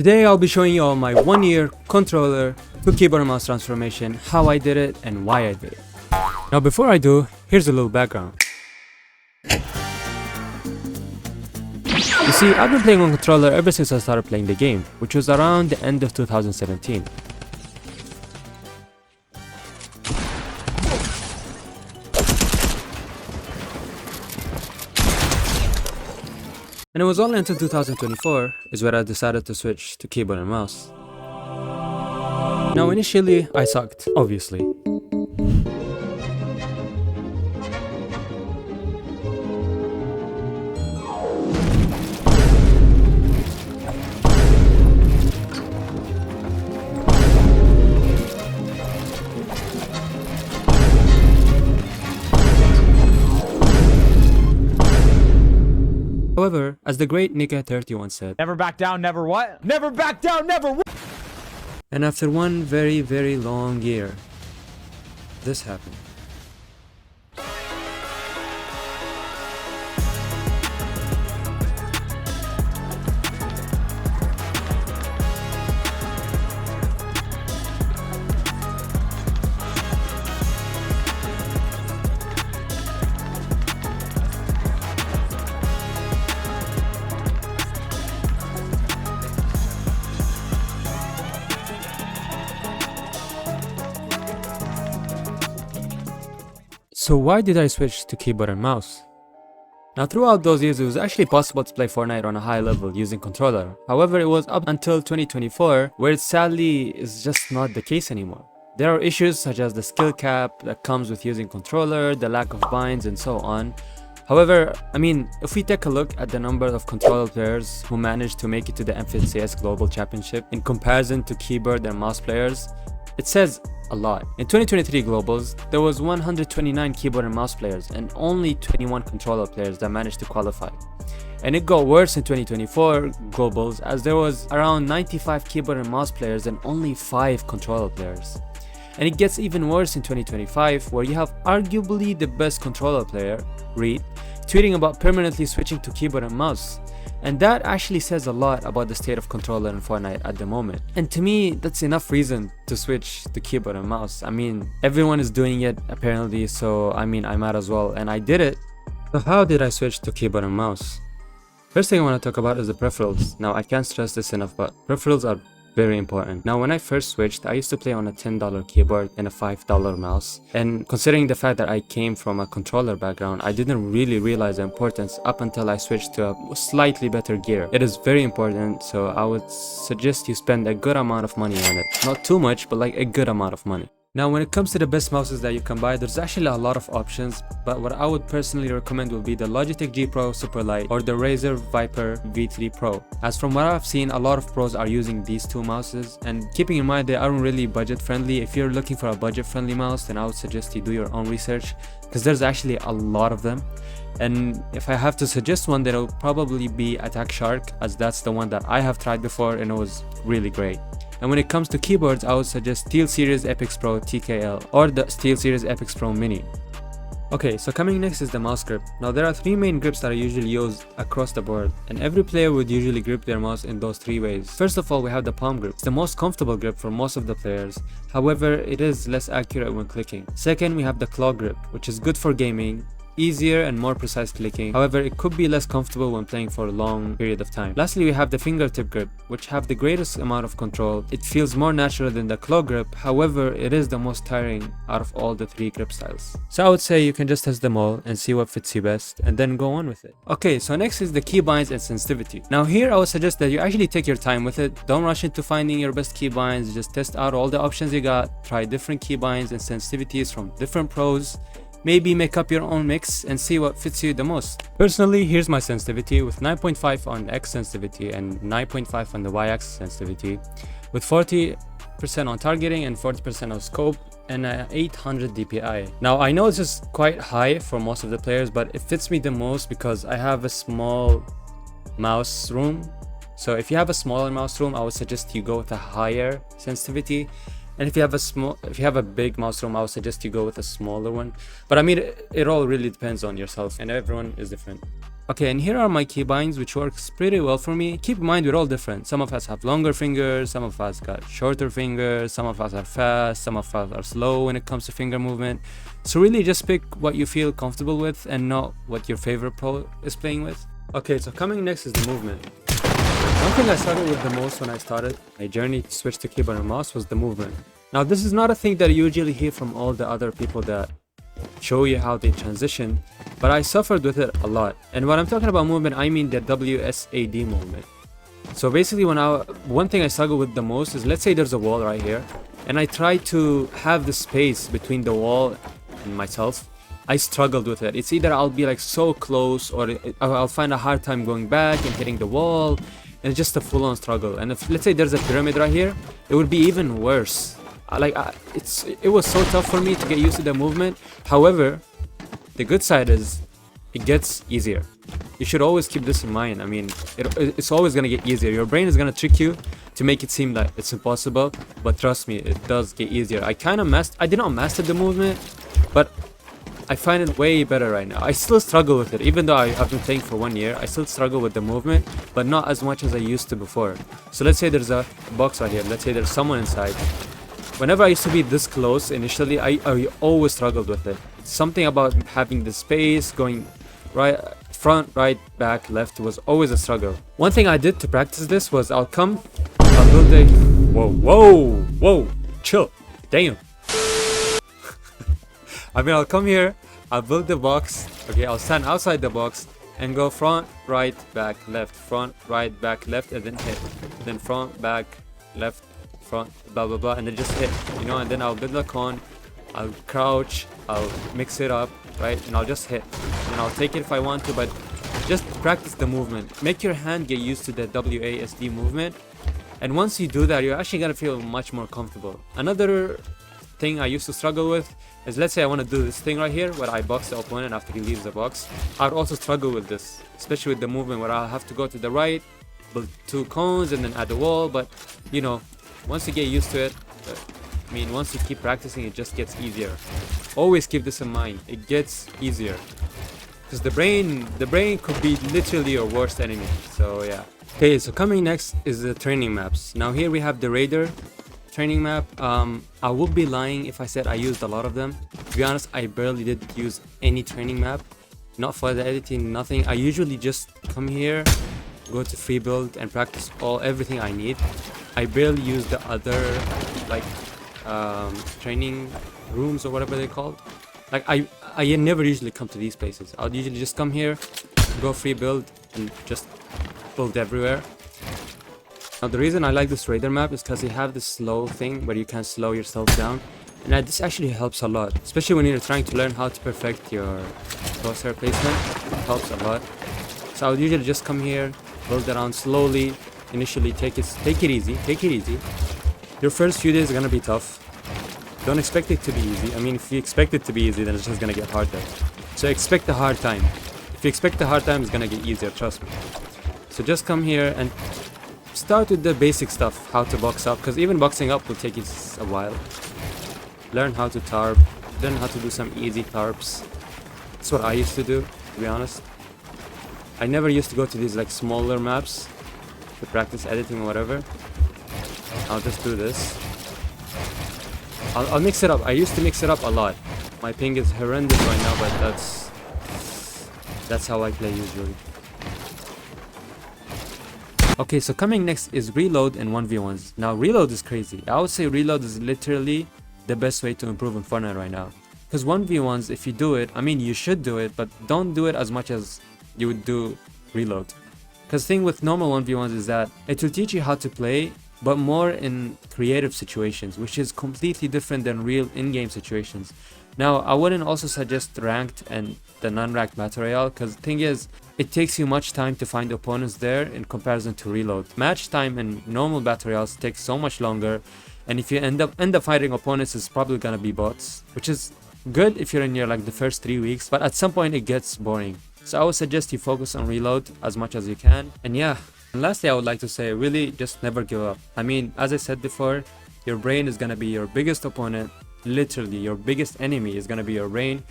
Today I'll be showing you all my 1-year controller to keyboard and mouse transformation, how I did it and why I did it. Now before I do, here's a little background. You see, I've been playing on controller ever since I started playing the game, which was around the end of 2017. And it was only until 2024 is where I decided to switch to keyboard and mouse. Now initially I sucked, obviously. However, as the great Nika30 once said, never back down, never what? Never back down, never what? And after one very long year, this happened. So why did I switch to keyboard and mouse? Now throughout those years it was actually possible to play Fortnite on a high level using controller. However, it was up until 2024 where it sadly is just not the case anymore. There are issues such as the skill cap that comes with using controller, the lack of binds and so on. However, if we take a look at the number of controller players who managed to make it to the M50CS Global Championship in comparison to keyboard and mouse players, it says a lot. In 2023 Globals, there was 129 keyboard and mouse players and only 21 controller players that managed to qualify. And it got worse in 2024 Globals as there was around 95 keyboard and mouse players and only 5 controller players. And it gets even worse in 2025 where you have arguably the best controller player, Reed, tweeting about permanently switching to keyboard and mouse. And that actually says a lot about the state of controller in Fortnite at the moment. And to me, that's enough reason to switch to keyboard and mouse. Everyone is doing it apparently, so I might as well, and I did it. So how did I switch to keyboard and mouse? First thing I want to talk about is the peripherals. Now I can't stress this enough, but peripherals are very important. Now when I first switched, I used to play on a $10 keyboard and a $5 mouse, and considering the fact that I came from a controller background, I didn't really realize the importance up until I switched to a slightly better gear. It is very important, so I would suggest you spend a good amount of money on it. Not too much, but like a good amount of money. Now when it comes to the best mouses that you can buy, there's actually a lot of options, but what I would personally recommend will be the Logitech G Pro Superlight or the Razer Viper V3 Pro. As from what I've seen, a lot of pros are using these two mouses, and keeping in mind they aren't really budget friendly. If you're looking for a budget friendly mouse, then I would suggest you do your own research because there's actually a lot of them. And if I have to suggest one, then it will probably be Attack Shark, as that's the one that I have tried before and it was really great. And when it comes to keyboards, I would suggest SteelSeries Epix Pro TKL or the SteelSeries Epix Pro Mini. Okay, so coming next is the mouse grip. Now there are 3 main grips that are usually used across the board, and every player would usually grip their mouse in those 3 ways. First of all, we have the palm grip. It's the most comfortable grip for most of the players. However, it is less accurate when clicking. Second, we have the claw grip, which is good for gaming, easier and more precise clicking. However, it could be less comfortable when playing for a long period of time. Lastly, we have the fingertip grip, which have the greatest amount of control. It feels more natural than the claw grip. However, it is the most tiring out of all the 3 grip styles. So I would say you can just test them all and see what fits you best and then go on with it. Okay, so next is the keybinds and sensitivity. Now here I would suggest that you actually take your time with it. Don't rush into finding your best keybinds. Just test out all the options you got. Try different keybinds and sensitivities from different pros. Maybe make up your own mix and see what fits you the most. Personally, here's my sensitivity with 9.5 on X sensitivity and 9.5 on the Y axis sensitivity, with 40% on targeting and 40% on scope and 800 DPI. Now I know this is quite high for most of the players, but it fits me the most because I have a small mouse room. So if you have a smaller mouse room, I would suggest you go with a higher sensitivity. And if you have a big mouse room, I would suggest you go with a smaller one. But it all really depends on yourself and everyone is different. Okay, and here are my keybinds, which works pretty well for me. Keep in mind, we're all different. Some of us have longer fingers, some of us got shorter fingers, some of us are fast, some of us are slow when it comes to finger movement. So really just pick what you feel comfortable with and not what your favorite pro is playing with. Okay, so coming next is the movement. One thing I struggled with the most when I started my journey to switch to keyboard and mouse was the movement. Now, this is not a thing that you usually hear from all the other people that show you how they transition, but I suffered with it a lot. And when I'm talking about movement, I mean the WSAD movement. So basically, one thing I struggle with the most is, let's say there's a wall right here, and I try to have the space between the wall and myself. I struggled with it. It's either I'll be like so close, or I'll find a hard time going back and hitting the wall, and it's just a full-on struggle. And if, let's say there's a pyramid right here, it would be even worse. It was so tough for me to get used to the movement. However, the good side is it gets easier. You should always keep this in mind. I mean, it's always gonna get easier. Your brain is gonna trick you to make it seem like it's impossible, but trust me, it does get easier. I did not master the movement, but I find it way better right now. I still struggle with it, even though I've been playing for 1 year. I still struggle with the movement, but not as much as I used to before. So let's say there's a box right here. Let's say there's someone inside. Whenever I used to be this close initially, I always struggled with it. It's something about having the space, going right, front, right, back, left was always a struggle. One thing I did to practice this was I'll build a... Whoa, chill, damn. I mean, I'll come here, I'll build the box, okay, I'll stand outside the box and go front, right, back, left, front, right, back, left, and then hit. Then front, back, left, front, blah blah blah, and then just hit, you know, and then I'll build a cone, I'll crouch, I'll mix it up, right, and I'll just hit, and I'll take it if I want to, but just practice the movement. Make your hand get used to the WASD movement, and once you do that, you're actually gonna feel much more comfortable. Another thing I used to struggle with is, let's say I want to do this thing right here where I box the opponent after he leaves the box. I'd also struggle with this, especially with the movement where I'll have to go to the right, build 2 cones, and then add the wall. But you know, once you get used to it, I mean, once you keep practicing, it just gets easier. Always keep this in mind. It gets easier because the brain could be literally your worst enemy. So yeah. Okay, so coming next is the training maps. Now here we have the Raider training map. I would be lying if I said I used a lot of them. To be honest, I barely did use any training map. Not for the editing, nothing. I usually just come here, go to free build and practice everything I need. I barely use the other like training rooms or whatever they're called. Like I never usually come to these places. I'll usually just come here, go free build and just build everywhere. Now the reason I like this Raider map is because you have this slow thing where you can slow yourself down, and this actually helps a lot, especially when you're trying to learn how to perfect your crosshair placement. It helps a lot. So I'll usually just come here, build around slowly. Initially take it easy. Your first few days are gonna be tough. Don't expect it to be easy. I mean, if you expect it to be easy, then it's just gonna get harder. So expect a hard time. If you expect a hard time, it's gonna get easier, trust me. So just come here and start with the basic stuff, how to box up, because even boxing up will take you a while. Learn how to tarp, learn how to do some easy tarps. That's what I used to do, to be honest. I never used to go to these like smaller maps to practice editing or whatever. I'll just do this. I'll mix it up. I used to mix it up a lot. My ping is horrendous right now, but that's how I play usually. Okay, so coming next is reload and 1v1s. Now reload is crazy. I would say reload is literally the best way to improve in Fortnite right now. Because 1v1s, if you do it, I mean you should do it, but don't do it as much as you would do reload. Because the thing with normal 1v1s is that it will teach you how to play, but more in creative situations, which is completely different than real in-game situations. Now, I wouldn't also suggest ranked and the non-ranked battle royale, because the thing is, it takes you much time to find opponents there in comparison to reload. Match time and normal battle royales takes so much longer, and if you end up fighting opponents, it's probably gonna be bots, which is good if you're in your like the first 3 weeks, but at some point it gets boring. So I would suggest you focus on reload as much as you can. And yeah, and lastly, I would like to say, really just never give up. I mean, as I said before, your brain is gonna be your biggest opponent. Literally, your biggest enemy is gonna be your brain.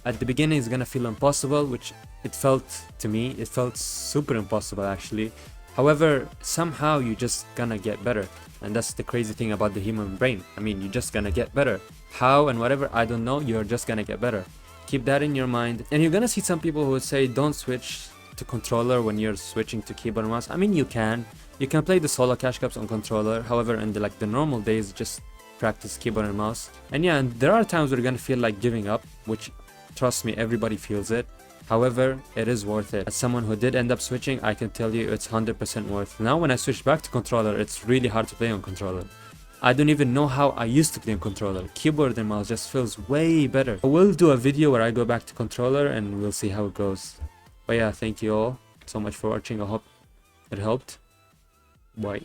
At the beginning it's gonna feel impossible, which it felt to me. It felt super impossible actually. However, somehow you're just gonna get better. And that's the crazy thing about the human brain. I mean, you're just gonna get better. How and whatever, I don't know, you're just gonna get better. Keep that in your mind. And you're gonna see some people who would say don't switch to controller when you're switching to keyboard and mouse. I mean, you can play the solo cash cups on controller. However, in the normal days, just practice keyboard and mouse. And yeah, and there are times where you're gonna feel like giving up, which, trust me, everybody feels it. However, it is worth it. As someone who did end up switching, I can tell you it's 100% worth. Now when I switched back to controller, it's really hard to play on controller. I don't even know how I used to play on controller. Keyboard and mouse just feels way better. I will do a video where I go back to controller and we'll see how it goes. But yeah, thank you all so much for watching. I hope it helped. Bye.